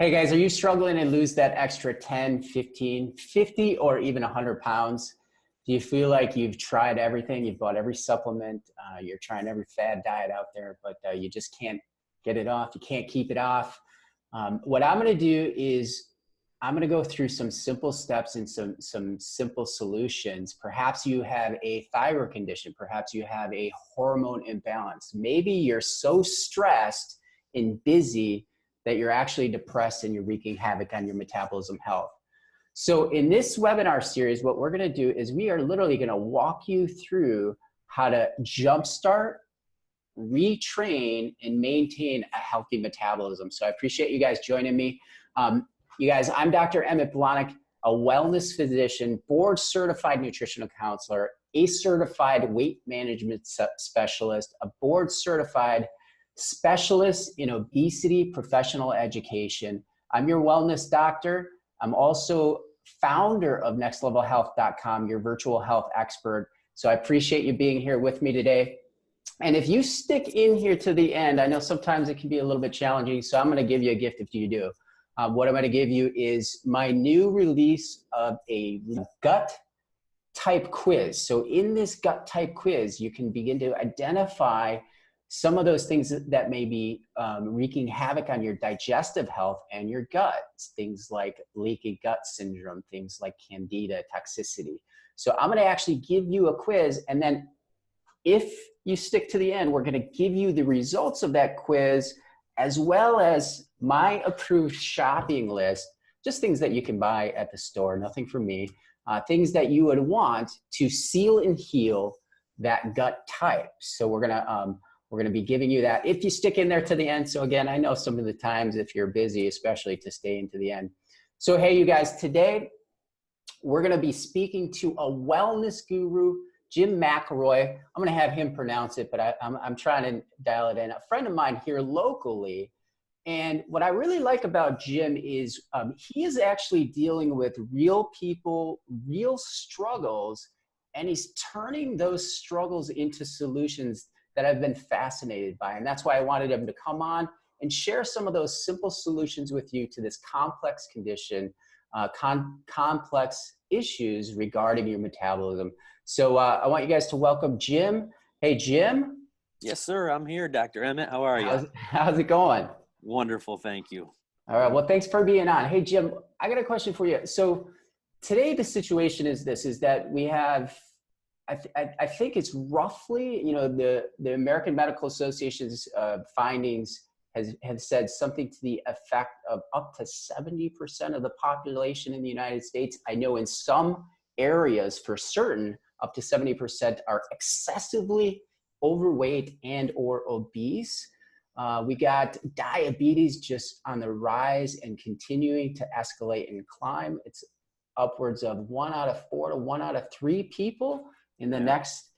Hey guys, are you struggling to lose that extra 10, 15, 50, or even 100 pounds? Do you feel like you've tried everything? You've bought every supplement, you're trying every fad diet out there, but you just can't get it off. You can't keep it off. What I'm going to do is I'm going to go through some simple steps and some simple solutions. Perhaps you have a thyroid condition. Perhaps you have a hormone imbalance. Maybe you're so stressed and busy that you're actually depressed and you're wreaking havoc on your metabolism health. So in this webinar series, what we're going to do is we are literally going to walk you through how to jumpstart, retrain, and maintain a healthy metabolism. So I appreciate you guys joining me. You guys, I'm Dr. Emmett Blahnik, a wellness physician, board certified nutritional counselor, a certified weight management specialist, a board certified specialist in obesity professional education. I'm your wellness doctor. I'm also founder of nextlevelhealth.com, your virtual health expert. So I appreciate you being here with me today. And if you stick in here to the end, I know sometimes it can be a little bit challenging, so I'm going to give you a gift if you do. What I'm going to give you is my new release of a gut type quiz. So in this gut type quiz, you can begin to identify some of those things that may be wreaking havoc on your digestive health and your gut. Things like leaky gut syndrome, things like candida toxicity. So I'm going to actually give you a quiz, and then if you stick to the end, we're going to give you the results of that quiz as well as my approved shopping list, just things that you can buy at the store, nothing from me, things that you would want to seal and heal that gut type. So we're going to be giving you that if you stick in there to the end. So again, I know some of the times if you're busy, especially to stay into the end. So hey, you guys, today we're going to be speaking to a wellness guru, Jim Mcllroy. I'm going to have him pronounce it, but I'm trying to dial it in. A friend of mine here locally. And what I really like about Jim is he is actually dealing with real people, real struggles, and he's turning those struggles into solutions that I've been fascinated by. And that's why I wanted him to come on and share some of those simple solutions with you to this complex condition, complex issues regarding your metabolism. So I want you guys to welcome Jim. Hey, Jim. Yes, sir. I'm here, Dr. Emmett. How are you? How's it going? Wonderful. Thank you. All right. Well, thanks for being on. Hey, Jim, I got a question for you. So today the situation is this, is that we have, I think it's roughly, the American Medical Association's findings have said something to the effect of up to 70% of the population in the United States. I know in some areas for certain, up to 70% are excessively overweight and or obese. We got diabetes just on the rise and continuing to escalate and climb. It's upwards of 1 out of 4 to 1 out of 3 people in the next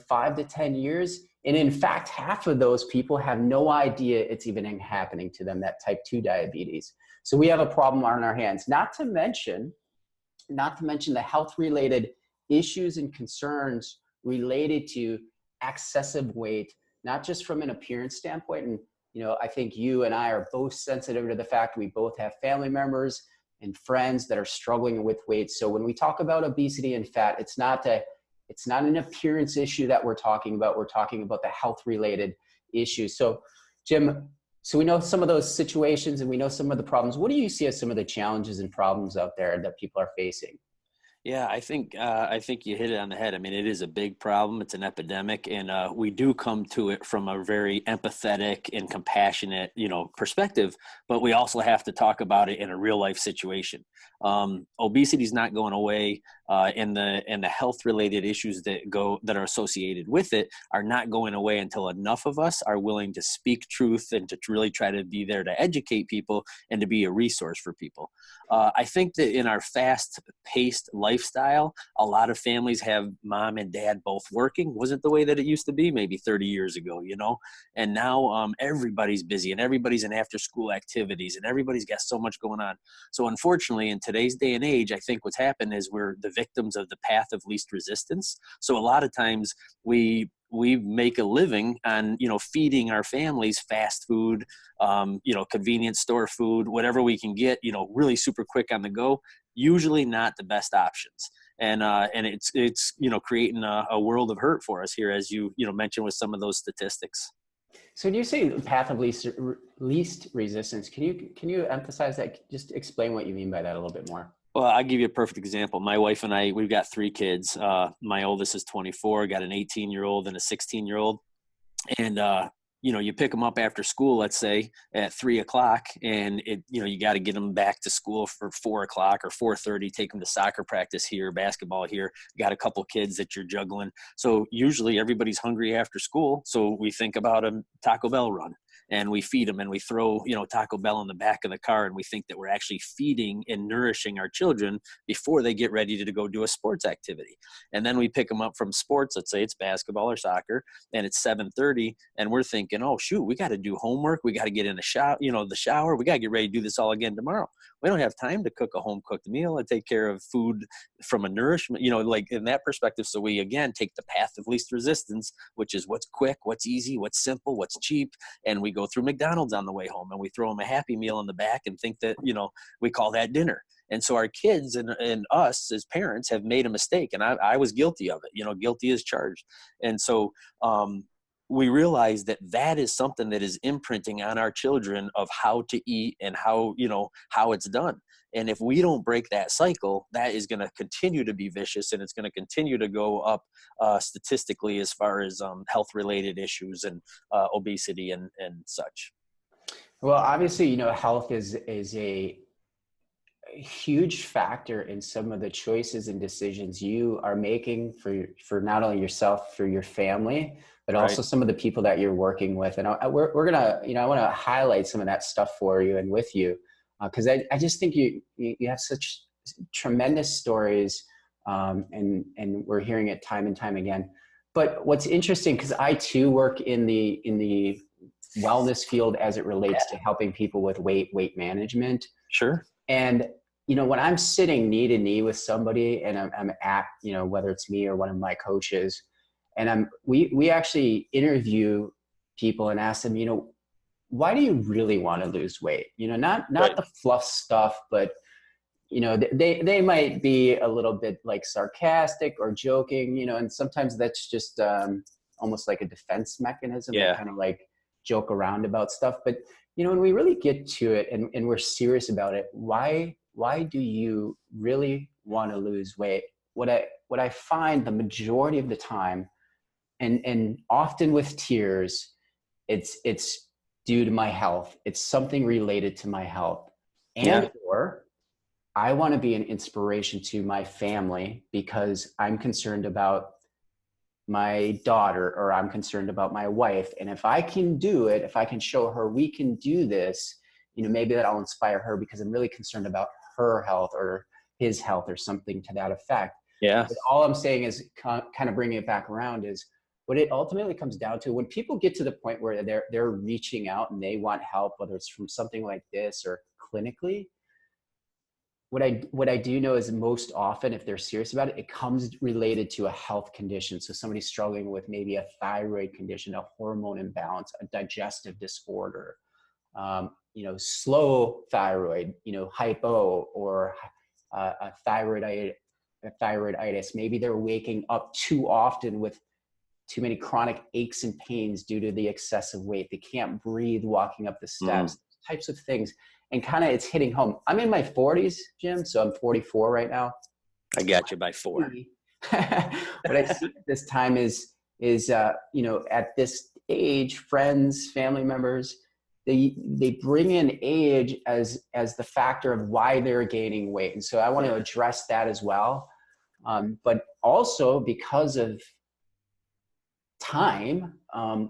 5 to 10 years. And in fact, half of those people have no idea it's even happening to them, that type 2 diabetes. So we have a problem on our hands, not to mention the health-related issues and concerns related to excessive weight, not just from an appearance standpoint. And, I think you and I are both sensitive to the fact we both have family members and friends that are struggling with weight. So when we talk about obesity and fat, it's not an appearance issue that we're talking about. We're talking about the health-related issues. So, Jim, so we know some of those situations and we know some of the problems. What do you see as some of the challenges and problems out there that people are facing? Yeah, I think you hit it on the head. I mean, it is a big problem. It's an epidemic, and we do come to it from a very empathetic and compassionate, perspective. But we also have to talk about it in a real life situation. Obesity is not going away, and the health related issues that are associated with it are not going away until enough of us are willing to speak truth and to really try to be there to educate people and to be a resource for people. I think that in our fast-paced lifestyle, a lot of families have mom and dad both working. Wasn't the way that it used to be maybe 30 years ago, And now everybody's busy and everybody's in after-school activities and everybody's got so much going on. So unfortunately, in today's day and age, I think what's happened is we're the victims of the path of least resistance. So a lot of times we we make a living on, you know, feeding our families fast food, you know, convenience store food, whatever we can get, you know, really super quick on the go, usually not the best options. And it's, you know, creating a world of hurt for us here, as you know, mentioned with some of those statistics. So when you say path of least resistance, can you emphasize that? Just explain what you mean by that a little bit more. Well, I'll give you a perfect example. My wife and I, we've got 3 kids. My oldest is 24, got an 18-year-old and a 16-year-old. And, you know, you pick them up after school, let's say at 3:00, and you know, you got to get them back to school for 4:00 or 4:30, take them to soccer practice here, basketball here. You got a couple kids that you're juggling. So usually everybody's hungry after school. So we think about a Taco Bell run. And we feed them, and we throw, you know, Taco Bell in the back of the car, and we think that we're actually feeding and nourishing our children before they get ready to go do a sports activity. And then we pick them up from sports, let's say it's basketball or soccer, and it's 7:30, and we're thinking, oh shoot, we got to do homework, we got to get in the shower, you know, we got to get ready to do this all again tomorrow. We don't have time to cook a home cooked meal and take care of food from a nourishment, you know, like in that perspective. So we again take the path of least resistance, which is what's quick, what's easy, what's simple, what's cheap, and we go through McDonald's on the way home, and we throw them a Happy Meal in the back and think that, you know, we call that dinner. And so our kids and us as parents have made a mistake, and I was guilty of it, you know, guilty as charged. And so we realize that that is something that is imprinting on our children of how to eat and how, you know, how it's done. And if we don't break that cycle, that is going to continue to be vicious, and it's going to continue to go up statistically as far as health-related issues and obesity and such. Well, obviously, you know, health is a huge factor in some of the choices and decisions you are making for not only yourself, for your family, but also some of the people that you're working with. And we're gonna, you know, I want to highlight some of that stuff for you and with you, because I just think you have such tremendous stories, and we're hearing it time and time again. But what's interesting, because I too work in the wellness field as it relates to helping people with weight management. Sure. And, you know, when I'm sitting knee to knee with somebody, and I'm at, you know, whether it's me or one of my coaches, and we actually interview people and ask them, you know, why do you really want to lose weight? You know, not the fluff stuff, but, you know, they might be a little bit like sarcastic or joking, you know, and sometimes that's just almost like a defense mechanism. Yeah. To kind of like joke around about stuff. But, you know, when we really get to it and we're serious about it, why do you really want to lose weight? What I find the majority of the time, and often with tears, it's due to my health. It's something related to my health. And or I want to be an inspiration to my family because I'm concerned about my daughter, or I'm concerned about my wife. And if I can do it, if I can show her we can do this, you know, maybe that'll inspire her because I'm really concerned about her health or his health or something to that effect. Yeah. But all I'm saying is kind of bringing it back around is what it ultimately comes down to. When people get to the point where they're reaching out and they want help, whether it's from something like this or clinically, what I do know is most often, if they're serious about it, it comes related to a health condition. So somebody's struggling with maybe a thyroid condition, a hormone imbalance, a digestive disorder, you know, slow thyroid, you know, hypo, or a thyroiditis. Maybe they're waking up too often with too many chronic aches and pains due to the excessive weight. They can't breathe walking up the steps, types of things. And kind of it's hitting home. I'm in my 40s, Jim, so I'm 44 right now. I got you by 4. What I see at this time is you know, at this age, friends, family members, they bring in age as the factor of why they're gaining weight. And so I want to address that as well. But also because of time,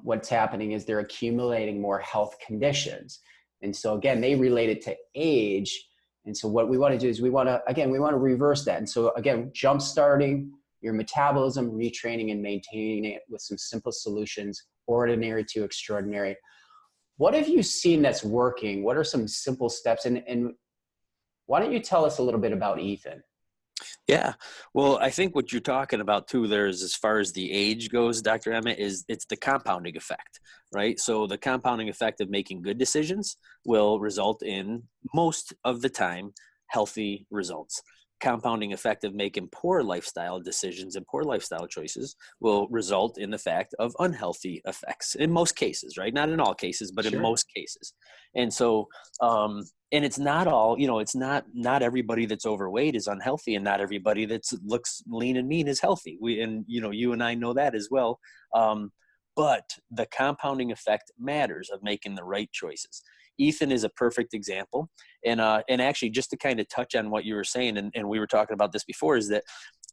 what's happening is they're accumulating more health conditions. And so again, they relate it to age. And so what we want to do is we want to reverse that. And so again, jump starting your metabolism, retraining and maintaining it with some simple solutions, ordinary to extraordinary. What have you seen that's working? What are some simple steps? And why don't you tell us a little bit about Ethan? Yeah. Well, I think what you're talking about too, there's as far as the age goes, Dr. Emmett, is it's the compounding effect, right? So the compounding effect of making good decisions will result in most of the time healthy results. Compounding effect of making poor lifestyle decisions and poor lifestyle choices will result in the fact of unhealthy effects in most cases, right? Not in all cases, but in Sure. most cases. And so, and it's not all, it's not everybody that's overweight is unhealthy, and not everybody that's looks lean and mean is healthy. And you and I know that as well. But the compounding effect matters of making the right choices. Ethan is a perfect example. And actually, just to kind of touch on what you were saying, and we were talking about this before, is that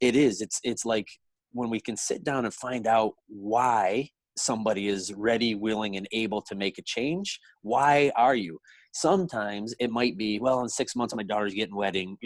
it's like when we can sit down and find out why somebody is ready, willing, and able to make a change. Why are you? Sometimes it might be, well, in 6 months my daughter's getting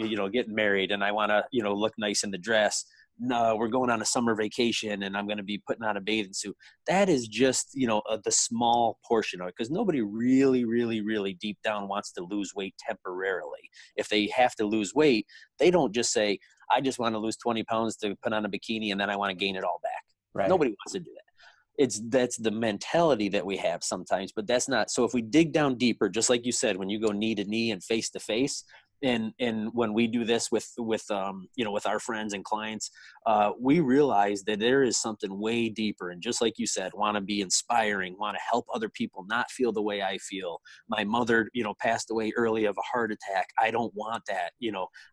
married, and I want to look nice in the dress. No, we're going on a summer vacation and I'm going to be putting on a bathing suit. That is just the small portion of it, because nobody really, really, really deep down wants to lose weight temporarily. If they have to lose weight, they don't just say, I just want to lose 20 pounds to put on a bikini and then I want to gain it all back. Right. Nobody wants to do that. That's the mentality that we have sometimes, but that's not. So if we dig down deeper, just like you said, when you go knee to knee and face to face, and when we do this with with our friends and clients, we realize that there is something way deeper. And just like you said, want to be inspiring, want to help other people not feel the way I feel. My mother passed away early of a heart attack. I don't want that.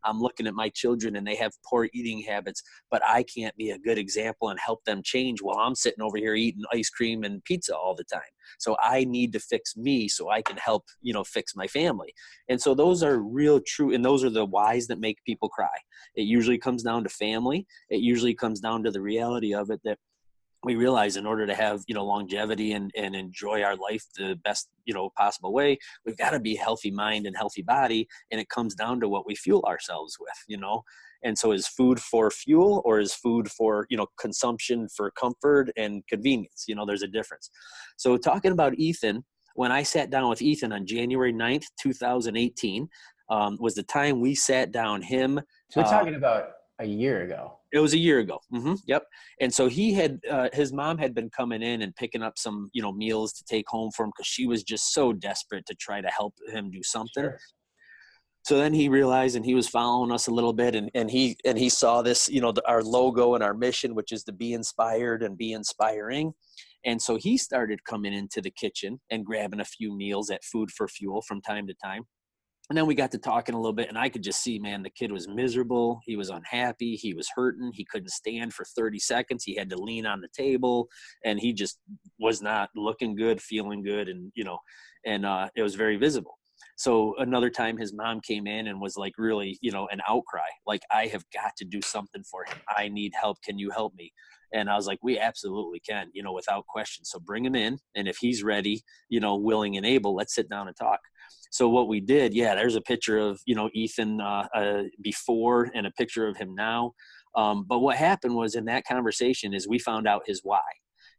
I'm looking at my children and they have poor eating habits, but I can't be a good example and help them change while I'm sitting over here eating ice cream and pizza all the time. So I need to fix me so I can help fix my family. And so those are real true, and those are the whys that make people cry. It usually comes down to family. It usually comes down to the reality of it, that we realize in order to have longevity and enjoy our life the best possible way, we've got to be healthy mind and healthy body. And it comes down to what we fuel ourselves with. And so is food for fuel, or is food for consumption for comfort and convenience? There's a difference. So talking about Ethan, when I sat down with Ethan on January 9th, 2018, was the time we sat down. So we're talking about a year ago. It was a year ago. Yep. And so he had, his mom had been coming in and picking up some, meals to take home for him, because she was just so desperate to try to help him do something. Sure. So then he realized, and he was following us a little bit, and he saw this, our logo and our mission, which is to be inspired and be inspiring. And so he started coming into the kitchen and grabbing a few meals at Food4Fuel from time to time. And then we got to talking a little bit, and I could just see, man, the kid was miserable. He was unhappy. He was hurting. He couldn't stand for 30 seconds. He had to lean on the table, and he just was not looking good, feeling good. And, it was very visible. So another time his mom came in and was like really, an outcry, like, I have got to do something for him. I need help. Can you help me? And I was like, we absolutely can, without question. So bring him in. And if he's ready, willing and able, let's sit down and talk. So what we did, there's a picture of, Ethan before and a picture of him now. But what happened was, in that conversation, is we found out his why.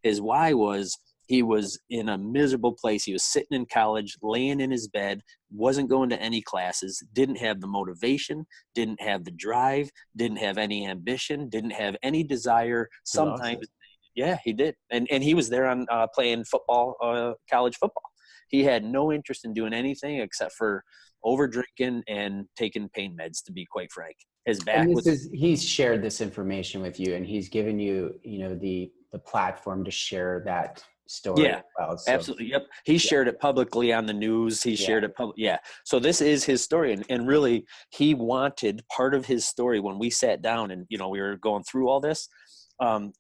His why was, he was in a miserable place. He was sitting in college, laying in his bed, wasn't going to any classes, didn't have the motivation, didn't have the drive, didn't have any ambition, didn't have any desire. He loves Sometimes, it. yeah, he did. And he was there on playing football, college football. He had no interest in doing anything except for over drinking and taking pain meds, to be quite frank. His back And was, he's shared this information with you, and he's given you, the platform to share that story yeah, as well. So absolutely. Yep. He yeah, shared it publicly on the news. He yeah, shared it public. Yeah. So this is his story. And really, he wanted part of his story when we sat down and, we were going through all this.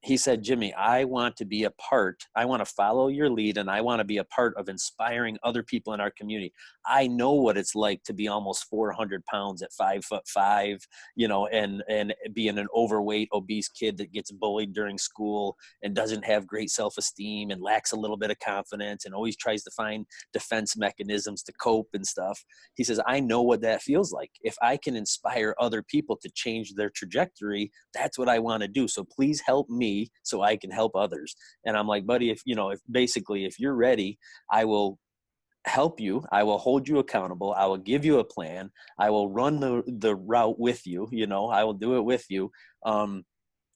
He said, Jimmy, I want to be a part. I want to follow your lead, and I want to be a part of inspiring other people in our community. I know what it's like to be almost 400 pounds at 5'5", and being an overweight, obese kid that gets bullied during school and doesn't have great self-esteem and lacks a little bit of confidence and always tries to find defense mechanisms to cope and stuff. He says, I know what that feels like. If I can inspire other people to change their trajectory, that's what I want to do. So please help me so I can help others. And I'm like, buddy, if you're ready, I will help you. I will hold you accountable. I will give you a plan. I will run the route with you. You know, I will do it with you.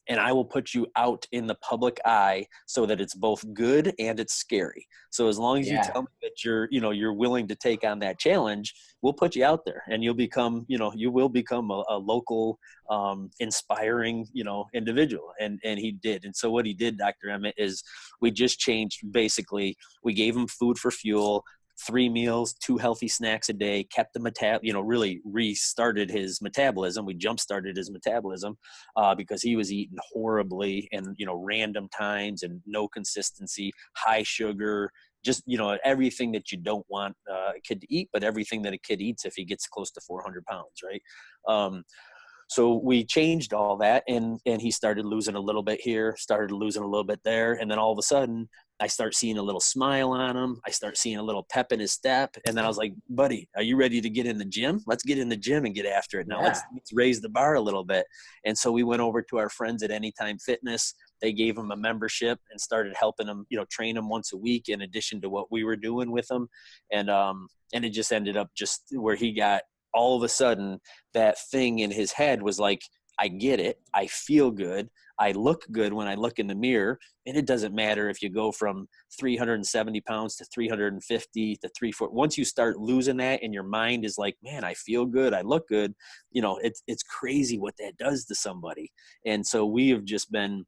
And I will put you out in the public eye so that it's both good and it's scary. So as long as you tell me that you're willing to take on that challenge, we'll put you out there, and you'll become, you will become a local, inspiring, individual. And he did. And so what he did, Dr. Emmett, is we just changed, basically, we gave him Food4Fuel, 3 meals, 2 healthy snacks a day, kept the really restarted his metabolism. We jump-started his metabolism because he was eating horribly and, random times and no consistency, high sugar, just, everything that you don't want a kid to eat, but everything that a kid eats if he gets close to 400 pounds, right? So we changed all that, and he started losing a little bit here, started losing a little bit there. And then all of a sudden I start seeing a little smile on him. I start seeing a little pep in his step. And then I was like, buddy, are you ready to get in the gym? Let's get in the gym and get after it. Now let's raise the bar a little bit. And so we went over to our friends at Anytime Fitness. They gave him a membership and started helping him, train him once a week in addition to what we were doing with him. And it just ended up just where he got, all of a sudden, that thing in his head was like, I get it. I feel good. I look good when I look in the mirror. And it doesn't matter if you go from 370 pounds to 350 to 340. Once you start losing that and your mind is like, man, I feel good. I look good. It's crazy what that does to somebody. And so we have just been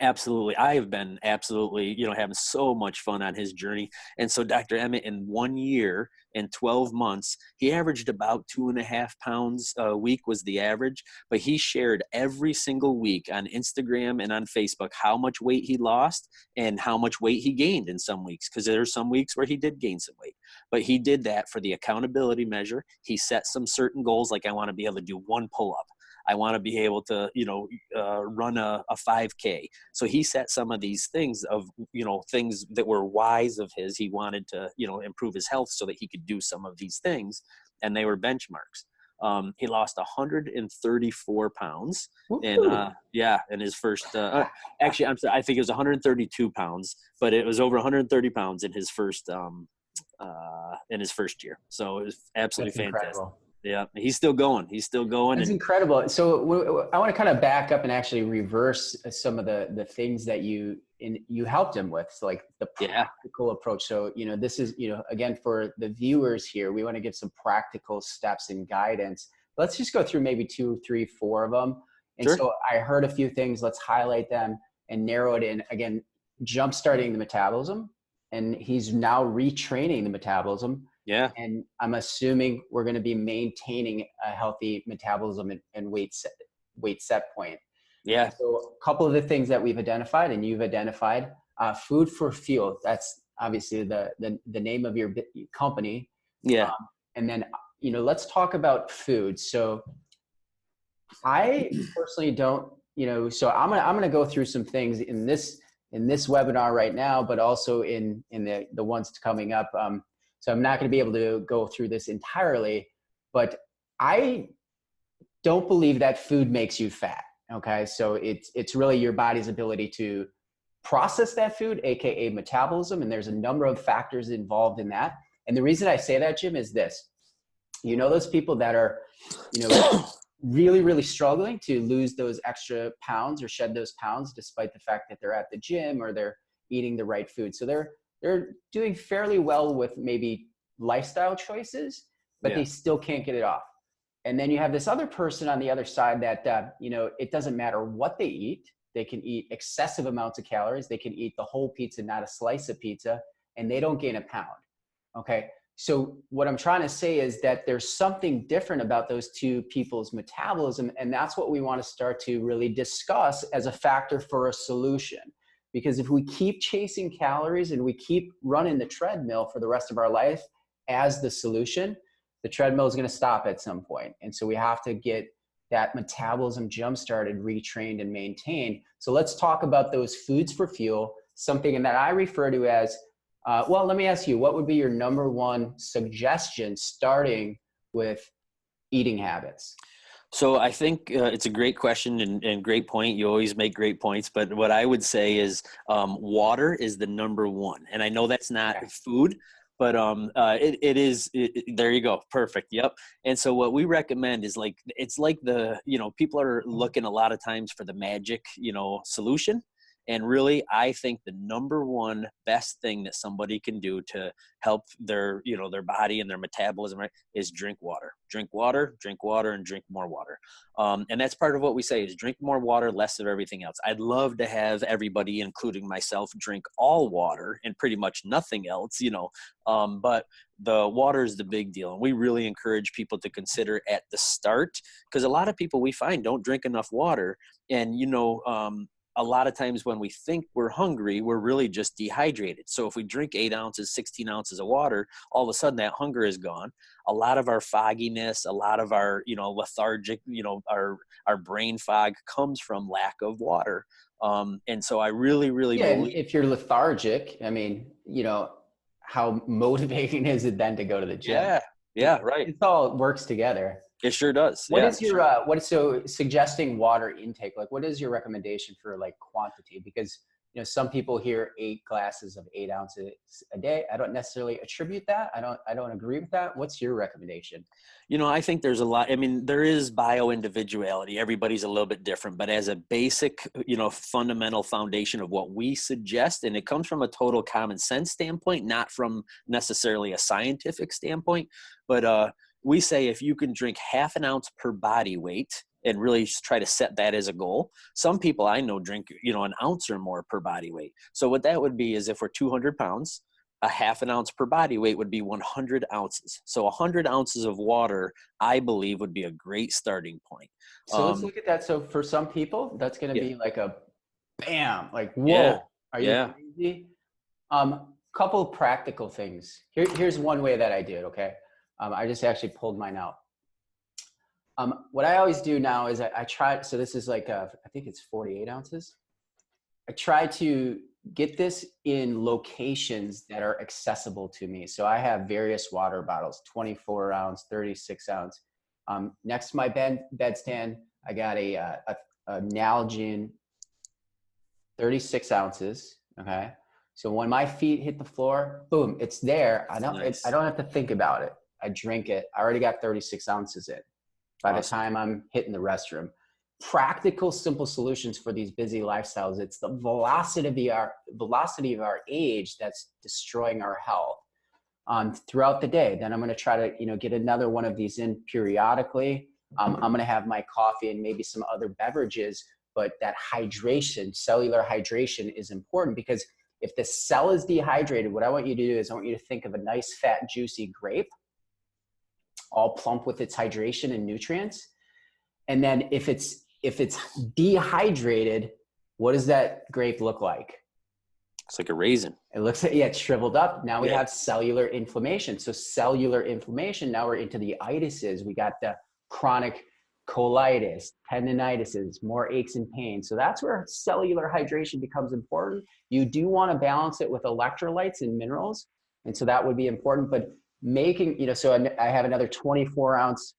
I have been absolutely, having so much fun on his journey. And so Dr. Emmett, in 1 year and 12 months, he averaged about 2.5 pounds a week was the average, but he shared every single week on Instagram and on Facebook how much weight he lost and how much weight he gained in some weeks. Cause there are some weeks where he did gain some weight, but he did that for the accountability measure. He set some certain goals. Like, I want to be able to do 1 pull-up. I want to be able to, run a 5K. So he set some of these things of, things that were wise of his. He wanted to, improve his health so that he could do some of these things. And they were benchmarks. He lost 134 pounds in his first, actually, I'm sorry, I think it was 132 pounds, but it was over 130 pounds in his first year. So it was absolutely fantastic. Incredible. Yeah, he's still going. It's incredible. So I want to kind of back up and actually reverse some of the things that you helped him with, so like the practical approach. So, this is, again, for the viewers here, we want to give some practical steps and guidance. Let's just go through maybe 2, 3, 4 of them. And so I heard a few things. Let's highlight them and narrow it in. Again, jump-starting the metabolism, and he's now retraining the metabolism. Yeah. And I'm assuming we're going to be maintaining a healthy metabolism and weight set point. Yeah. So a couple of the things that we've identified and you've identified, Food4Fuel. That's obviously the name of your company. Yeah. And then, let's talk about food. So I personally don't, so I'm going to go through some things in this webinar right now, but also in the ones coming up. So I'm not going to be able to go through this entirely, but I don't believe that food makes you fat. Okay. So it's really your body's ability to process that food, AKA metabolism. And there's a number of factors involved in that. And the reason I say that, Jim, is this, those people that are, really, really struggling to lose those extra pounds or shed those pounds, despite the fact that they're at the gym or they're eating the right food. So they're doing fairly well with maybe lifestyle choices, but they still can't get it off. And then you have this other person on the other side that, it doesn't matter what they eat. They can eat excessive amounts of calories. They can eat the whole pizza, not a slice of pizza, and they don't gain a pound. Okay. So what I'm trying to say is that there's something different about those two people's metabolism. And that's what we want to start to really discuss as a factor for a solution. Because if we keep chasing calories and we keep running the treadmill for the rest of our life as the solution, the treadmill is going to stop at some point. And so we have to get that metabolism jump-started, retrained, and maintained. So let's talk about those Food4Fuel, something that I refer to as, let me ask you, what would be your number one suggestion starting with eating habits? So I think it's a great question and great point. You always make great points, but what I would say is water is the number one. And I know that's not food, But there you go. Perfect. Yep. And so what we recommend is like, it's like people are looking a lot of times for the magic, solution. And really, I think the number one best thing that somebody can do to help their body and their metabolism, right, is drink water, drink water, drink water, and drink more water. And that's part of what we say is drink more water, less of everything else. I'd love to have everybody, including myself, drink all water and pretty much nothing else, but the water is the big deal. And we really encourage people to consider at the start, because a lot of people we find don't drink enough water. And, a lot of times when we think we're hungry, we're really just dehydrated. So if we drink 8 ounces, 16 ounces of water, all of a sudden that hunger is gone. A lot of our fogginess, a lot of our, lethargic, our brain fog comes from lack of water. And so I really, really believe. If you're lethargic, I mean, how motivating is it then to go to the gym? Yeah, right. It all works together. It sure does. What is your so suggesting water intake? Like, what is your recommendation for like quantity? Because some people hear 8 glasses of 8 ounces a day. I don't necessarily attribute that. I don't agree with that. What's your recommendation? I think there's a lot. I mean, there is bio individuality. Everybody's a little bit different, but as a basic, fundamental foundation of what we suggest, and it comes from a total common sense standpoint, not from necessarily a scientific standpoint, but we say if you can drink half an ounce per body weight and really try to set that as a goal. Some people I know drink, an ounce or more per body weight. So what that would be is if we're 200 pounds, a half an ounce per body weight would be 100 ounces. So 100 ounces of water, I believe, would be a great starting point. So let's look at that. So for some people, that's going to be like a bam, like, whoa, are you crazy? Couple practical things. Here's one way that I do it, okay? I just actually pulled mine out. What I always do now is I try, so this is like, I think it's 48 ounces. I try to get this in locations that are accessible to me. So I have various water bottles, 24 ounce, 36 ounce. Next to my bedstand, I got a Nalgene 36 ounces, okay? So when my feet hit the floor, boom, it's there. I don't have to think about it. I drink it. I already got 36 ounces in by the time I'm hitting the restroom. Practical, simple solutions for these busy lifestyles. It's the velocity of our age that's destroying our health throughout the day. Then I'm going to try to, get another one of these in periodically. I'm going to have my coffee and maybe some other beverages, but that hydration, cellular hydration is important, because if the cell is dehydrated, what I want you to do is I want you to think of a nice, fat, juicy grape, all plump with its hydration and nutrients. And then if it's dehydrated, what does that grape look like? It's like a raisin. It looks like, it's shriveled up. Now we have cellular inflammation. So cellular inflammation, now we're into the itises. We got the chronic colitis, tendinitis, more aches and pains. So that's where cellular hydration becomes important. You do want to balance it with electrolytes and minerals. And so that would be important, but making, so I have another 24 ounce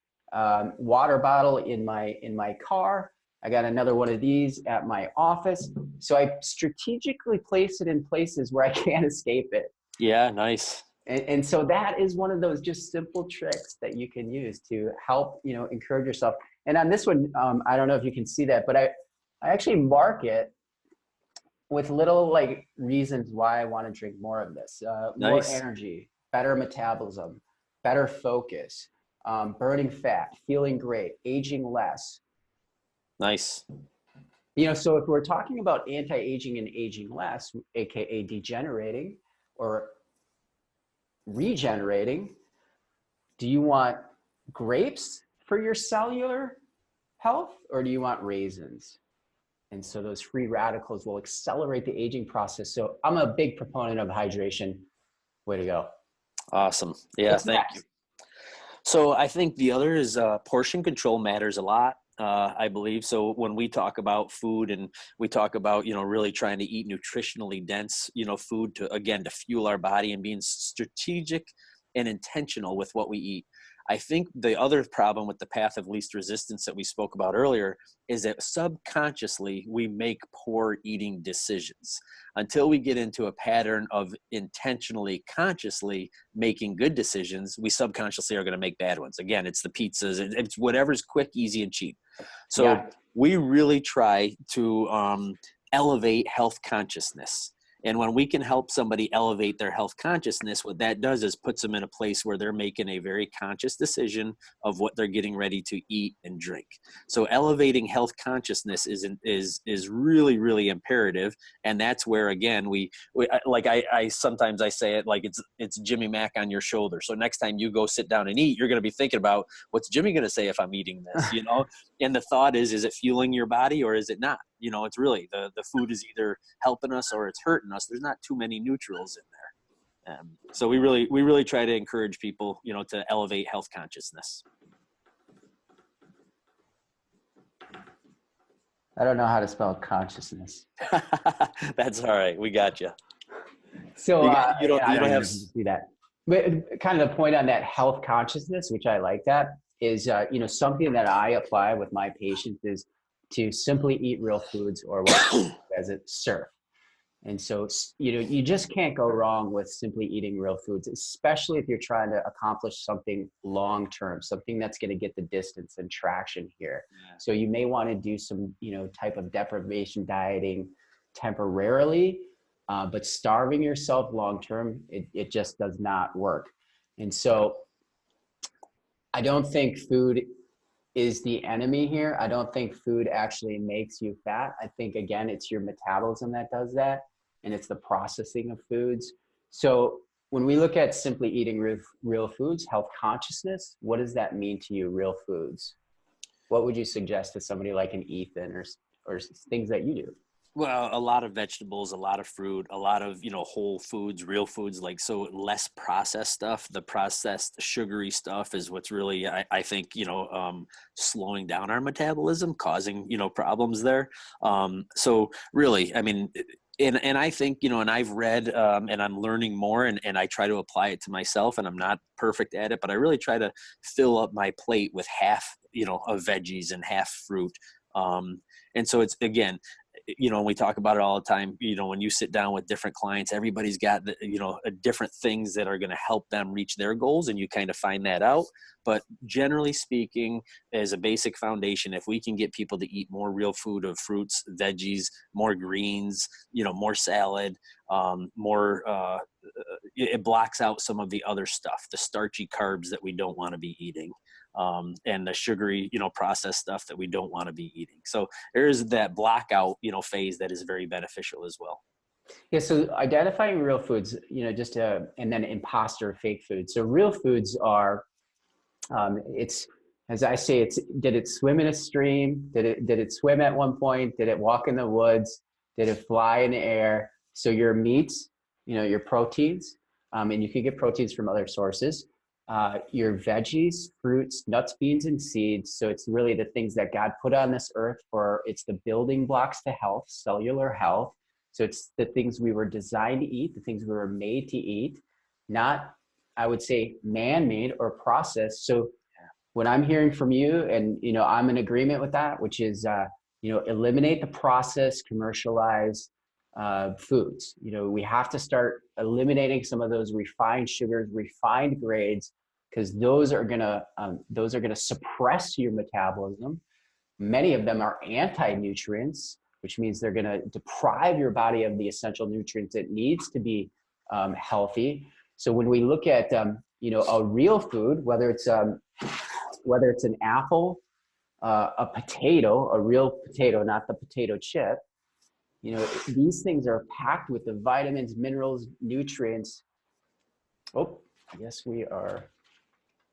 water bottle in my car. I got another one of these at my office. So I strategically place it in places where I can't escape it. Yeah, nice. And so that is one of those just simple tricks that you can use to help, encourage yourself. And on this one, I don't know if you can see that, but I actually mark it with little like reasons why I want to drink more of this. More energy, better metabolism, better focus, burning fat, feeling great, aging less. Nice. So if we're talking about anti-aging and aging less, AKA degenerating or regenerating, do you want grapes for your cellular health, or do you want raisins? And so those free radicals will accelerate the aging process. So I'm a big proponent of hydration. Way to go. Awesome. Yeah, thank you. So I think the other is portion control matters a lot. I believe. So when we talk about food and we talk about, really trying to eat nutritionally dense, food to fuel our body and being strategic and intentional with what we eat. I think the other problem with the path of least resistance that we spoke about earlier is that subconsciously we make poor eating decisions. Until we get into a pattern of intentionally, consciously making good decisions, we subconsciously are going to make bad ones. Again, it's the pizzas, it's whatever's quick, easy, and cheap. So we really try to elevate health consciousness. And when we can help somebody elevate their health consciousness, what that does is puts them in a place where they're making a very conscious decision of what they're getting ready to eat and drink. So elevating health consciousness is really, really imperative. And that's where, again, we like I sometimes I say it like it's Jimmy Mac on your shoulder. So next time you go sit down and eat, you're going to be thinking about, what's Jimmy going to say if I'm eating this, you know? And the thought is it fueling your body or is it not? You know, it's really the food is either helping us or it's hurting us. There's not too many neutrals in there. So we really try to encourage people, you know, to elevate health consciousness. I don't know how to spell consciousness. That's all right. We got you. So you don't have to see that. But kind of the point on that health consciousness, which I like that, is you know, something that I apply with my patients is to simply eat real foods, or what as it surf. And so, you know, you just can't go wrong with simply eating real foods, especially if you're trying to accomplish something long-term, something that's going to get the distance and traction here. Yeah. So you may want to do some, you know, type of deprivation dieting temporarily, but starving yourself long-term, it just does not work. And so I don't think food is the enemy here. I don't think food actually makes you fat. I think, again, it's your metabolism that does that, and it's the processing of foods. So when we look at simply eating real foods, health consciousness, what does that mean to you, real foods? What would you suggest to somebody like an Ethan or things that you do? Well, a lot of vegetables, a lot of fruit, a lot of, you know, whole foods, real foods, like, so less processed stuff. The processed sugary stuff is what's really, I think, you know, slowing down our metabolism, causing, you know, problems there. So really, I mean, and I think, you know, and I've read and I'm learning more and I try to apply it to myself, and I'm not perfect at it, but I really try to fill up my plate with half, you know, of veggies and half fruit. And so it's, again, you know, we talk about it all the time, you know, when you sit down with different clients, everybody's got, you know, different things that are going to help them reach their goals, and you kind of find that out. But generally speaking, as a basic foundation, if we can get people to eat more real food of fruits, veggies, more greens, you know, more salad, it blocks out some of the other stuff, the starchy carbs that we don't want to be eating. And the sugary, you know, processed stuff that we don't want to be eating. So there is that blackout, you know, phase that is very beneficial as well. Yeah. So identifying real foods, you know, and then imposter fake foods. So real foods are, it's, as I say, did it swim in a stream? Did it swim at one point? Did it walk in the woods? Did it fly in the air? So your meats, you know, your proteins, and you can get proteins from other sources. Your veggies, fruits, nuts, beans, and seeds. So it's really the things that God put on this earth it's the building blocks to health, cellular health. So it's the things we were designed to eat, the things we were made to eat, not, I would say, man-made or processed. So what I'm hearing from you, and, you know, I'm in agreement with that, which is, you know, eliminate the processed, commercialized foods. You know, we have to start eliminating some of those refined sugars, refined grades, because those are gonna suppress your metabolism. Many of them are anti-nutrients, which means they're gonna deprive your body of the essential nutrients it needs to be healthy. So when we look at you know, a real food, whether it's an apple, a potato, a real potato, not the potato chip. You know, these things are packed with the vitamins, minerals, nutrients. Oh, yes, we are.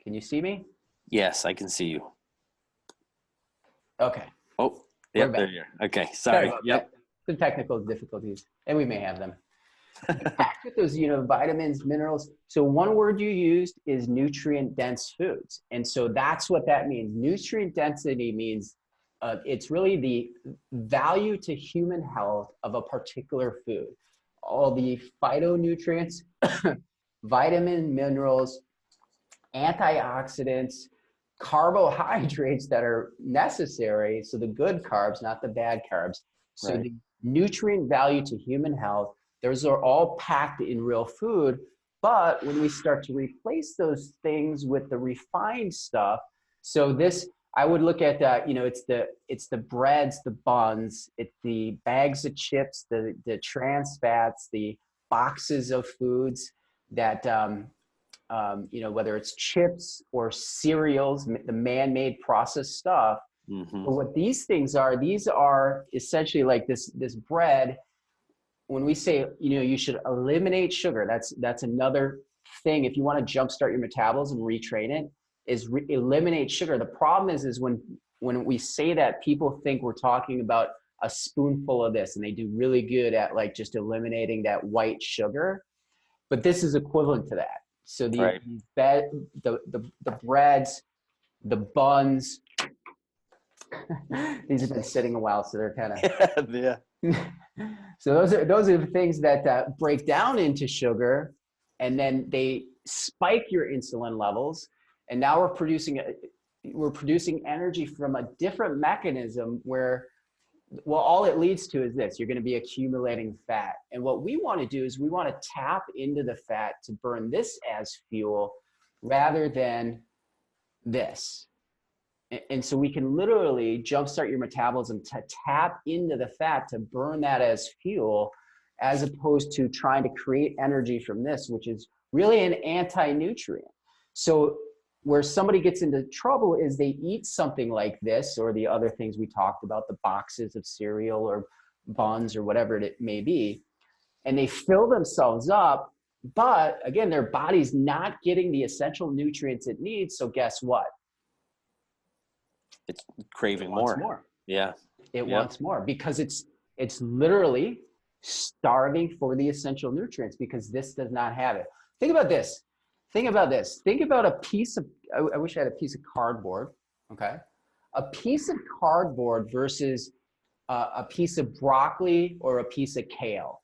Can you see me? Yes, I can see you. Okay. Oh, yep, there you are. Okay, sorry. Yep. The technical difficulties, and we may have them. Packed with those, you know, vitamins, minerals. So one word you used is nutrient-dense foods. And so that's what that means. Nutrient density means it's really the value to human health of a particular food. All the phytonutrients, vitamin, minerals, antioxidants, carbohydrates that are necessary. So the good carbs, not the bad carbs. So Right. the nutrient value to human health, those are all packed in real food. But when we start to replace those things with the refined stuff, so this, I would look at that, you know, it's the breads, the buns, it's the bags of chips, the trans fats, the boxes of foods that you know, whether it's chips or cereals, the man-made processed stuff. Mm-hmm. But what these are essentially like this bread. When we say, you know, you should eliminate sugar, that's another thing. If you want to jumpstart your metabolism, retrain it, is eliminate sugar. The problem is when we say that, people think we're talking about a spoonful of this, and they do really good at like just eliminating that white sugar. But this is equivalent to that. So Right. the breads, the buns, these have been sitting a while, so they're kind of Yeah. so those are the things that break down into sugar, and then they spike your insulin levels, and now we're producing energy from a different mechanism where, well, all it leads to is this: you're going to be accumulating fat. And what we want to do is we want to tap into the fat to burn this as fuel rather than this. And so we can literally jumpstart your metabolism to tap into the fat to burn that as fuel, as opposed to trying to create energy from this, which is really an anti-nutrient. So where somebody gets into trouble is they eat something like this or the other things we talked about, the boxes of cereal or buns or whatever it may be, and they fill themselves up. But again, their body's not getting the essential nutrients it needs. So guess what? It's craving More. Yeah. It wants more because it's literally starving for the essential nutrients because this does not have it. Think about this. Think about a piece of, I wish I had a piece of cardboard, okay? A piece of cardboard versus a piece of broccoli or a piece of kale.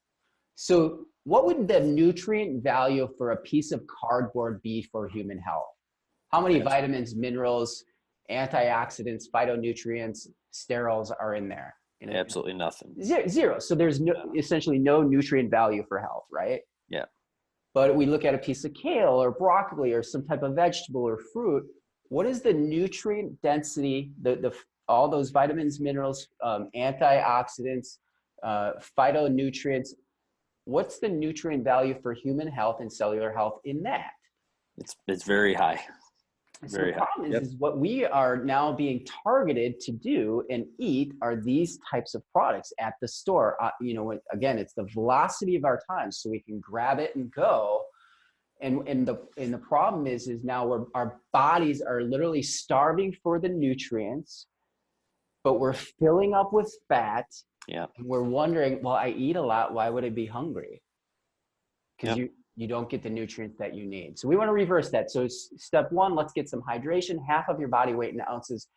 So what would the nutrient value for a piece of cardboard be for human health? How many vitamins, minerals, antioxidants, phytonutrients, sterols are in there? You know, absolutely nothing. Zero. So there's essentially no nutrient value for health, right? Yeah. But we look at a piece of kale or broccoli or some type of vegetable or fruit. What is the nutrient density, all those vitamins, minerals, antioxidants, phytonutrients? What's the nutrient value for human health and cellular health in that? It's very high. So the problem is what we are now being targeted to do and eat are these types of products at the store. You know, again, it's the velocity of our time, so we can grab it and go. And the problem is now our bodies are literally starving for the nutrients, but we're filling up with fat. Yeah. And we're wondering, well, I eat a lot. Why would I be hungry? Because you don't get the nutrients that you need. So we want to reverse that. So step one, let's get some hydration, half of your body weight in ounces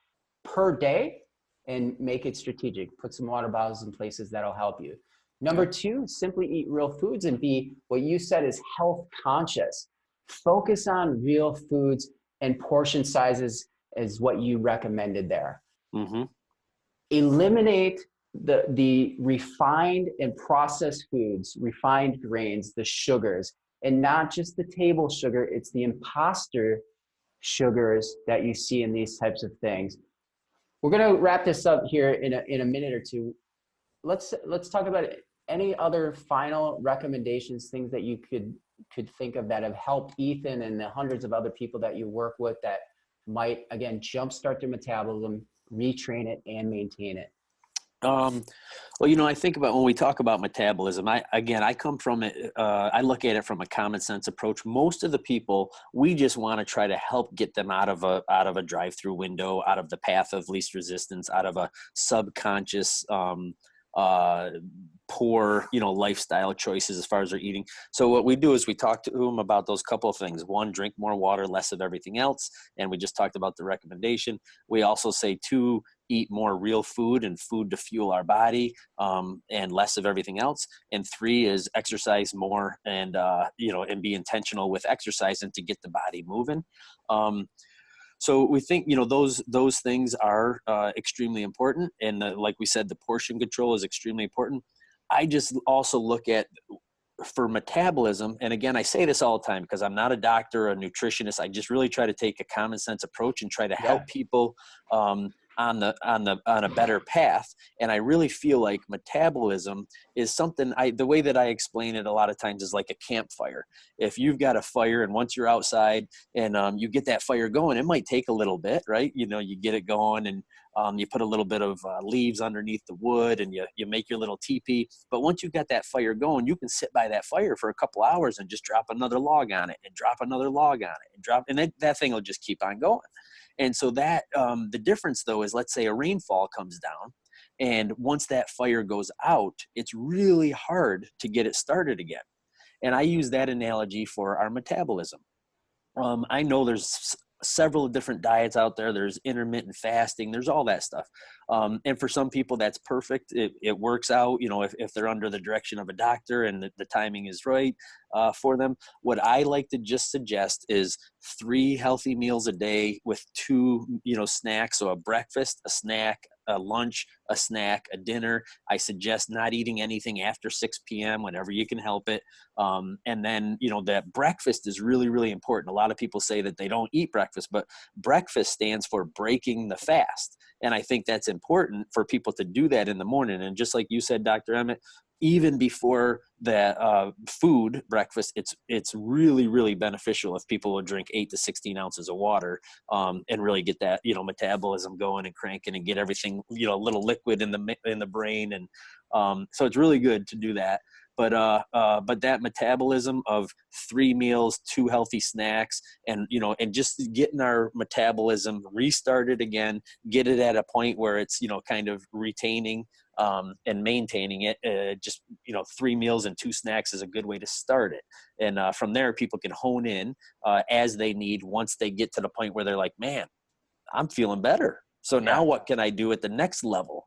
per day, and make it strategic. Put some water bottles in places that'll help you. Number two, simply eat real foods and be what you said is health conscious. Focus on real foods, and portion sizes is what you recommended there. Mm-hmm. Eliminate the refined and processed foods, refined grains, the sugars, and not just the table sugar, it's the imposter sugars that you see in these types of things. We're going to wrap this up here in a minute or two. Let's talk about any other final recommendations, things that you could think of that have helped Ethan and the hundreds of other people that you work with that might, again, jumpstart their metabolism, retrain it, and maintain it. Well, you know, I think about when we talk about metabolism, I come from it. I look at it from a common sense approach. Most of the people, we just want to try to help get them out of a drive-through window, out of the path of least resistance, out of a subconscious, poor, you know, lifestyle choices as far as their eating. So what we do is we talk to them about those couple of things. One, drink more water, less of everything else. And we just talked about the recommendation. We also say two, eat more real food and food to fuel our body, and less of everything else. And 3 is exercise more and, and be intentional with exercise and to get the body moving. So we think, those things are extremely important. And like we said, the portion control is extremely important. I just also look at, for metabolism, and again, I say this all the time because I'm not a doctor or a nutritionist. I just really try to take a common sense approach and try to help people on a better path. And I really feel like metabolism is something, the way that I explain it a lot of times is like a campfire. If you've got a fire and once you're outside and you get that fire going, it might take a little bit, right? You get it going and you put a little bit of leaves underneath the wood and you make your little teepee. But once you've got that fire going, you can sit by that fire for a couple hours and just drop another log on it and drop another log on it and that thing will just keep on going. And so that the difference though is, let's say a rainfall comes down, and once that fire goes out, it's really hard to get it started again. And I use that analogy for our metabolism. I know there's several different diets out there. There's intermittent fasting. There's all that stuff. And for some people, that's perfect. It works out, if they're under the direction of a doctor and the timing is right for them. What I like to just suggest is 3 healthy meals a day with 2, snacks. So a breakfast, a snack, a lunch, a snack, a dinner. I suggest not eating anything after 6 p.m. whenever you can help it. And then, that breakfast is really, really important. A lot of people say that they don't eat breakfast, but breakfast stands for breaking the fast. And I think that's important for people to do that in the morning. And just like you said, Dr. Emmett, even before the food breakfast, it's really, really beneficial if people will drink 8 to 16 ounces of water and really get that, metabolism going and cranking and get everything, a little liquid in the brain. And so it's really good to do that. But that metabolism of 3 meals, 2 healthy snacks, and just getting our metabolism restarted again, get it at a point where it's kind of retaining and maintaining it. 3 meals and 2 snacks is a good way to start it. And from there, people can hone in as they need once they get to the point where they're like, man, I'm feeling better. So now what can I do at the next level,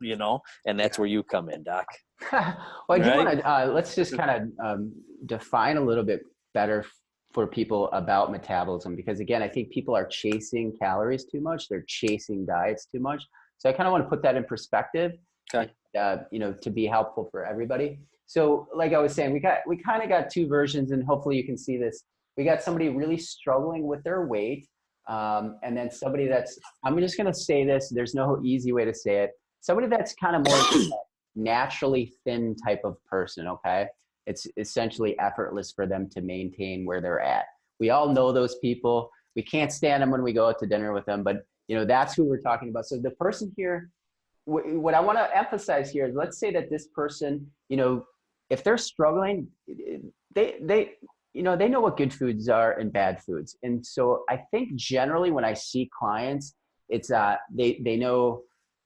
And that's where you come in, Doc. Well, I do want to, let's just kind of define a little bit better for people about metabolism, because again, I think people are chasing calories too much. They're chasing diets too much. So I kind of want to put that in perspective, okay. To be helpful for everybody. So like I was saying, we kind of got 2 versions, and hopefully you can see this. We got somebody really struggling with their weight. And then somebody that's, I'm just going to say this, there's no easy way to say it. Somebody that's kind of more naturally thin type of person, okay? It's essentially effortless for them to maintain where they're at. We all know those people. We can't stand them when we go out to dinner with them, but that's who we're talking about. So the person here, what I want to emphasize here is, let's say that this person, if they're struggling, they know what good foods are and bad foods. And so I think generally when I see clients, it's they know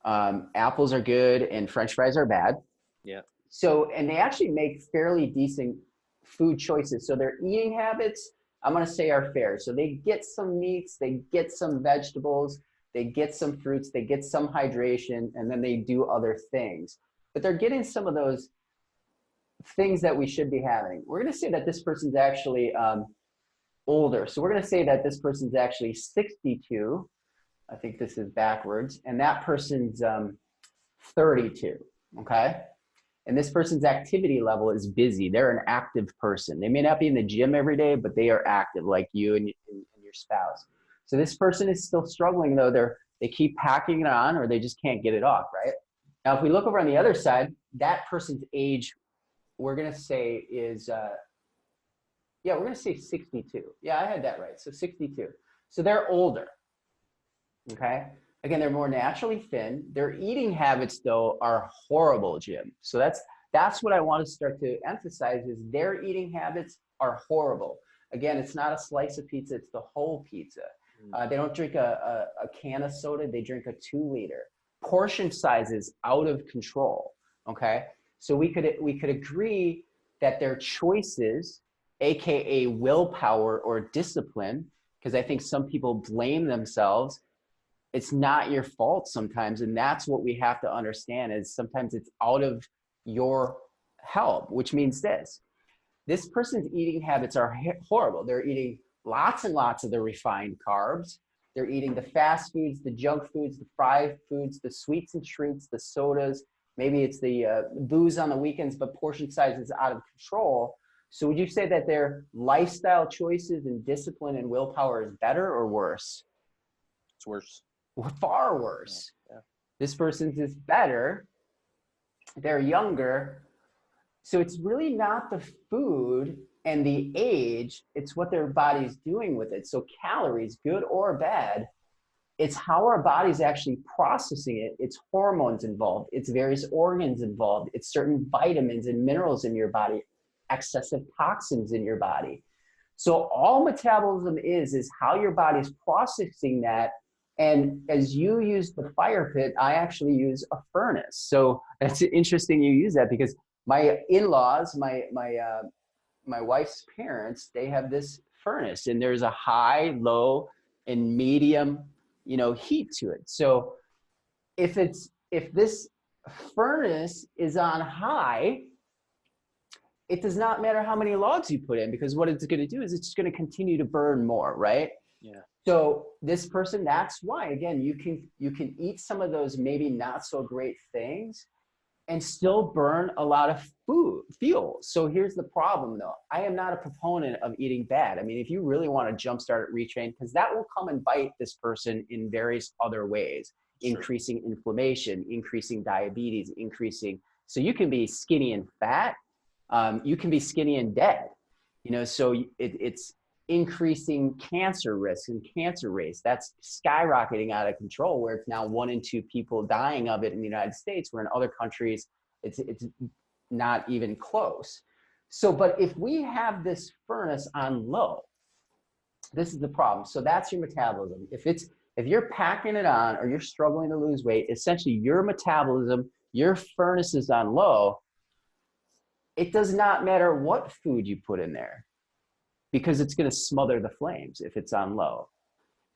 apples are good and French fries are bad. Yeah. So, and they actually make fairly decent food choices. So their eating habits, I'm going to say, are fair. So they get some meats, they get some vegetables, they get some fruits, they get some hydration, and then they do other things. But they're getting some of those things that we should be having. We're going to say that this person's actually older. So we're going to say that this person's actually 62. I think this is backwards. And that person's 32, okay? And this person's activity level is busy. They're an active person. They may not be in the gym every day, but they are active, like you and your spouse. So this person is still struggling, though. They keep packing it on, or they just can't get it off, right? Now, if we look over on the other side, that person's age, we're going to say is, we're going to say 62. Yeah, I had that right. So 62. So they're older, okay? Again, they're more naturally thin. Their eating habits, though, are horrible, Jim. So that's what I want to start to emphasize, is their eating habits are horrible. Again, it's not a slice of pizza, it's the whole pizza. They don't drink a can of soda, they drink a 2-liter. Portion size is out of control, okay? So we could agree that their choices, AKA willpower or discipline, because I think some people blame themselves, it's not your fault sometimes. And that's what we have to understand, is sometimes it's out of your help, which means this person's eating habits are horrible. They're eating lots and lots of the refined carbs. They're eating the fast foods, the junk foods, the fried foods, the sweets and treats, the sodas. Maybe it's the booze on the weekends, but portion size is out of control. So would you say that their lifestyle choices and discipline and willpower is better or worse? It's worse. Far worse. Yeah. This person's is better. They're younger. So it's really not the food and the age, it's what their body's doing with it. So calories, good or bad, it's how our body's actually processing it. It's hormones involved. It's various organs involved. It's certain vitamins and minerals in your body, excessive toxins in your body. So all metabolism is how your body's processing that. And as you use the fire pit, I actually use a furnace. So it's interesting you use that, because my in-laws, my wife's parents, they have this furnace, and there's a high, low, and medium, heat to it. So if this furnace is on high, it does not matter how many logs you put in, because what it's going to do is it's just going to continue to burn more, right? Yeah. So this person, that's why, again, you can eat some of those maybe not so great things and still burn a lot of fuel. So here's the problem though. I am not a proponent of eating bad. I mean, if you really want to jumpstart it, retrain, because that will come and bite this person in various other ways, sure. Increasing inflammation, increasing diabetes, so you can be skinny and fat. You can be skinny and dead, so it's increasing cancer risk and cancer rates. That's skyrocketing out of control, where it's now 1 in 2 people dying of it in the United States, where in other countries, it's not even close. So, but if we have this furnace on low, this is the problem. So that's your metabolism. If you're packing it on, or you're struggling to lose weight, essentially your metabolism, your furnace is on low. It does not matter what food you put in there, because it's going to smother the flames if it's on low.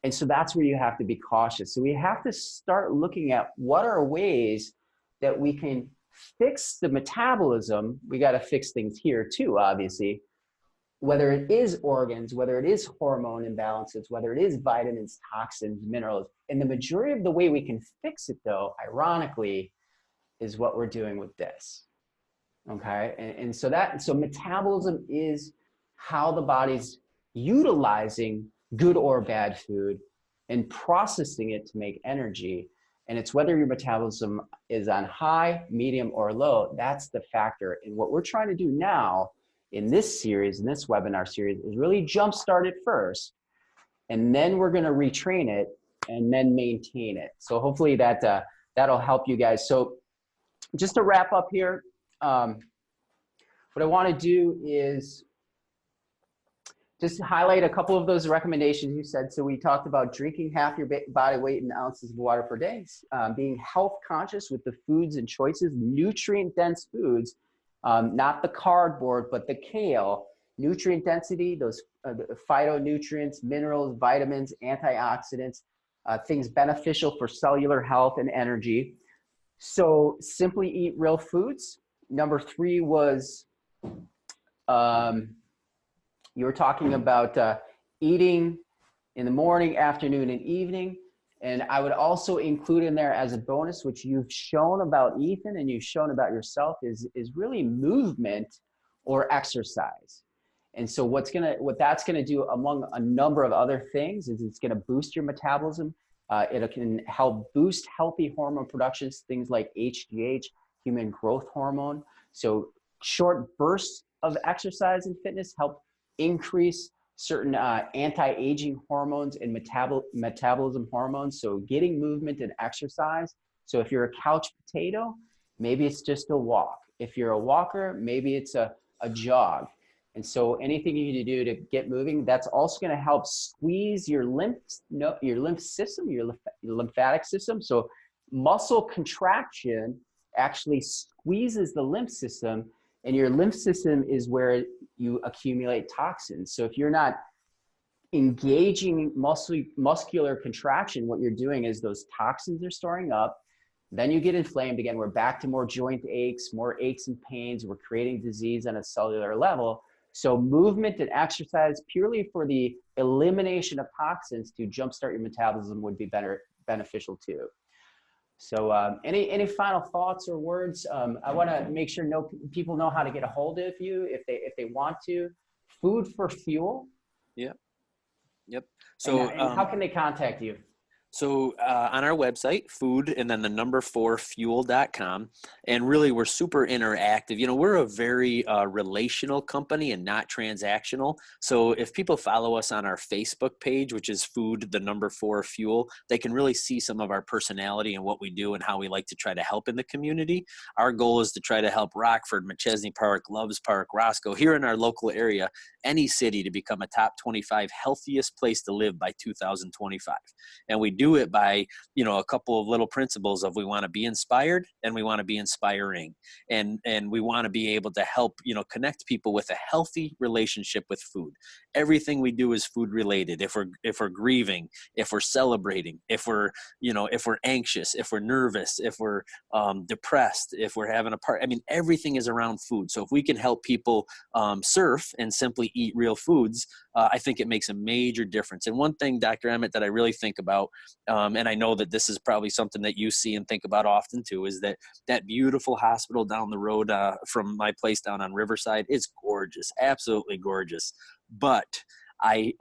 And so that's where you have to be cautious. So we have to start looking at what are ways that we can fix the metabolism. We got to fix things here too, obviously, whether it is organs, whether it is hormone imbalances, whether it is vitamins, toxins, minerals. And the majority of the way we can fix it, though, ironically, is what we're doing with this. Okay. And so metabolism is how the body's utilizing good or bad food and processing it to make energy. And it's whether your metabolism is on high, medium, or low. That's the factor. And what we're trying to do now in this series, in this webinar series, is really jumpstart it first. And then we're going to retrain it and then maintain it. So hopefully that'll help you guys. So just to wrap up here, what I want to do is just highlight a couple of those recommendations you said. So we talked about drinking half your body weight in ounces of water per day, being health conscious with the foods and choices, nutrient dense foods, not the cardboard, but the kale, nutrient density, those phytonutrients, minerals, vitamins, antioxidants, things beneficial for cellular health and energy. So simply eat real foods. Number 3 was, you were talking about eating in the morning, afternoon, and evening. And I would also include in there as a bonus, which you've shown about Ethan and you've shown about yourself, is really movement or exercise. And so what that's gonna do, among a number of other things, is it's gonna boost your metabolism. It can help boost healthy hormone productions, things like HGH, human growth hormone. So short bursts of exercise and fitness help increase certain anti-aging hormones and metabolism hormones. So getting movement and exercise. So if you're a couch potato, maybe it's just a walk. If you're a walker, maybe it's a jog. And so anything you need to do to get moving, that's also going to help squeeze your lymph system, your lymphatic system. So muscle contraction actually squeezes the lymph system, and your lymph system is where you accumulate toxins. So if you're not engaging muscular contraction, what you're doing is those toxins are storing up. Then you get inflamed again. We're back to more joint aches, more aches and pains. We're creating disease on a cellular level. So movement and exercise purely for the elimination of toxins to jumpstart your metabolism would be beneficial too. So any final thoughts or words? I want to make sure people know how to get a hold of you if they want to. Food4Fuel. Yep. Yep. So and how can they contact you? So on our website, food and then the number 4fuel.com. And really, we're super interactive. You know, we're a very relational company and not transactional. So if people follow us on our Facebook page, which is food, the number 4fuel, they can really see some of our personality and what we do and how we like to try to help in the community. Our goal is to try to help Rockford, McChesney Park, Loves Park, Roscoe, here in our local area, any city to become a top 25 healthiest place to live by 2025. And we do it by, you know, a couple of little principles of we want to be inspired and we want to be inspiring. And we want to be able to help, you know, connect people with a healthy relationship with food. Everything we do is food related. If we're grieving, if we're celebrating, if we're anxious, if we're nervous, if we're depressed, if we're having a party, I mean, everything is around food. So if we can help people surf and simply eat real foods, I think it makes a major difference. And one thing, Dr. Emmett, that I really think about, and I know that this is probably something that you see and think about often too, is that beautiful hospital down the road from my place down on Riverside is gorgeous, absolutely gorgeous. But I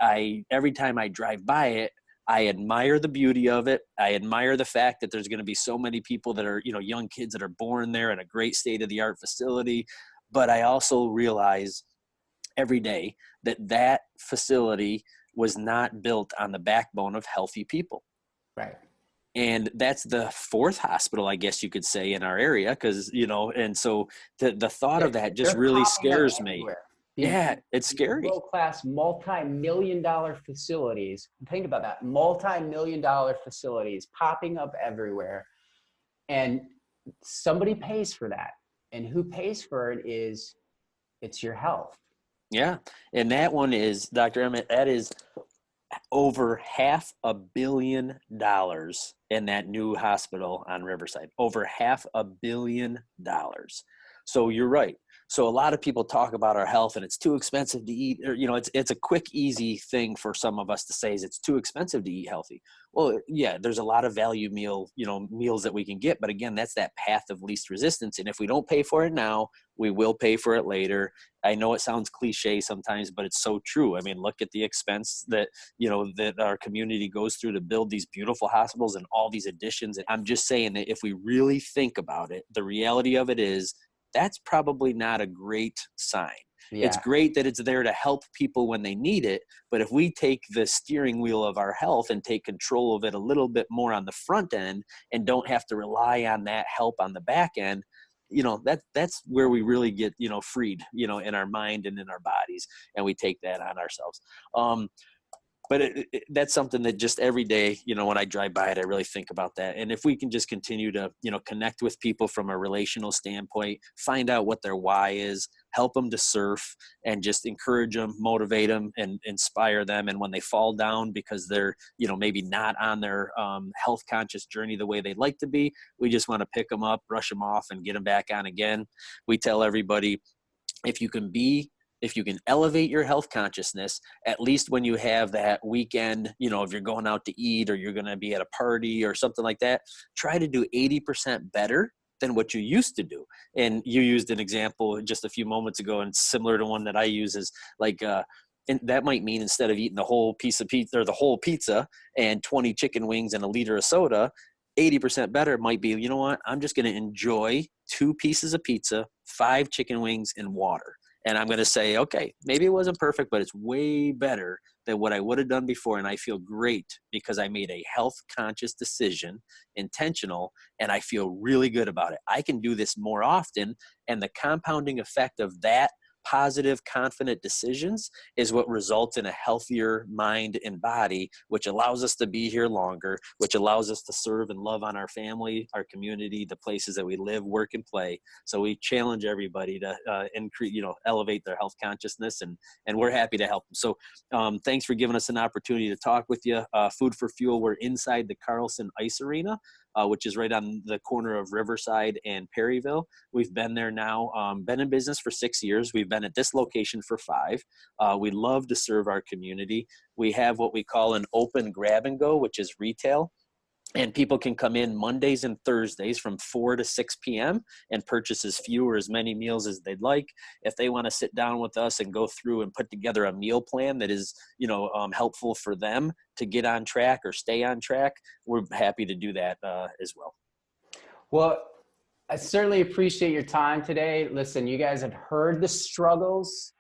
every time I drive by it, I admire the beauty of it. I admire the fact that there's going to be so many people that are, you know, young kids that are born there in a great state-of-the-art facility. But I also realize every day that facility was not built on the backbone of healthy people. Right. And that's the fourth hospital, I guess you could say, in our area. Because, you know, and so the thought of that just really scares me. Yeah, it's scary. World-class, multi-million-dollar facilities. Think about that. Multi-million-dollar facilities popping up everywhere. And somebody pays for that. And who pays for it it's your health. Yeah. And that one is, Dr. Emmett, that is over $500 million in that new hospital on Riverside. Over $500 million. So you're right. So a lot of people talk about our health and it's too expensive to eat, or, you know, it's a quick, easy thing for some of us to say is it's too expensive to eat healthy. Well, yeah, there's a lot of value meals that we can get. But again, that's that path of least resistance. And if we don't pay for it now, we will pay for it later. I know it sounds cliche sometimes, but it's so true. I mean, look at the expense that, you know, that our community goes through to build these beautiful hospitals and all these additions. I'm just saying that if we really think about it, the reality of it is that's probably not a great sign. Yeah. It's great that it's there to help people when they need it. But if we take the steering wheel of our health and take control of it a little bit more on the front end and don't have to rely on that help on the back end, you know, that's where we really get, you know, freed, you know, in our mind and in our bodies, and we take that on ourselves. But that's something that just every day, you know, when I drive by it, I really think about that. And if we can just continue to, you know, connect with people from a relational standpoint, find out what their why is, help them to surf, and just encourage them, motivate them, and inspire them. And when they fall down because they're, you know, maybe not on their health conscious journey the way they'd like to be, we just want to pick them up, brush them off, and get them back on again. We tell everybody, if you can elevate your health consciousness, at least when you have that weekend, you know, if you're going out to eat or you're going to be at a party or something like that, try to do 80% better than what you used to do. And you used an example just a few moments ago, and similar to one that I use is like, and that might mean instead of eating the whole piece of pizza or the whole pizza and 20 chicken wings and a liter of soda, 80% better might be, you know what, I'm just going to enjoy 2 pieces of pizza, 5 chicken wings, and water. And I'm going to say, okay, maybe it wasn't perfect, but it's way better than what I would have done before. And I feel great because I made a health conscious decision, intentional, and I feel really good about it. I can do this more often. And the compounding effect of that positive, confident decisions is what results in a healthier mind and body, which allows us to be here longer, which allows us to serve and love on our family, our community, the places that we live, work, and play. So we challenge everybody to increase, elevate their health consciousness, and we're happy to help them. So thanks for giving us an opportunity to talk with you. Food4Fuel, we're inside the Carlson Ice Arena, which is right on the corner of Riverside and Perryville. We've been there now, been in business for 6 years. We've been at this location for 5. We love to serve our community. We have what we call an open grab and go, which is retail. And people can come in Mondays and Thursdays from 4 to 6 p.m. and purchase as few or as many meals as they'd like. If they want to sit down with us and go through and put together a meal plan that is, helpful for them to get on track or stay on track, we're happy to do that as well. Well, I certainly appreciate your time today. Listen, you guys have heard the struggles,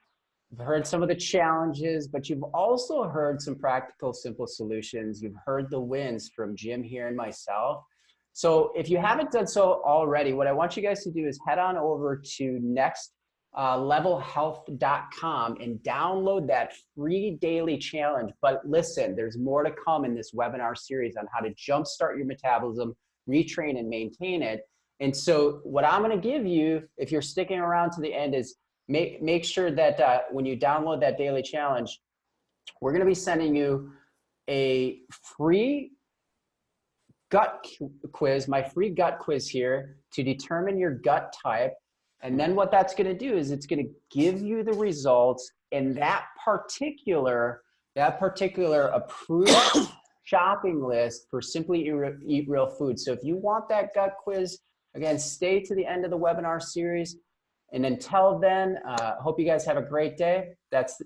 you've heard some of the challenges, but you've also heard some practical, simple solutions. You've heard the wins from Jim here and myself. So if you haven't done so already, what I want you guys to do is head on over to nextlevelhealth.com and download that free daily challenge. But listen, there's more to come in this webinar series on how to jumpstart your metabolism, retrain and maintain it. And so what I'm going to give you, if you're sticking around to the end, is make sure that when you download that daily challenge, we're going to be sending you a free gut quiz, my free gut quiz here to determine your gut type. And then what that's going to do is it's going to give you the results in that particular approved shopping list for Simply Eat Real Food. So if you want that gut quiz, again, stay to the end of the webinar series. And until then, hope you guys have a great day. That's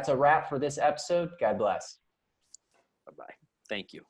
a wrap for this episode. God bless. Bye-bye. Thank you.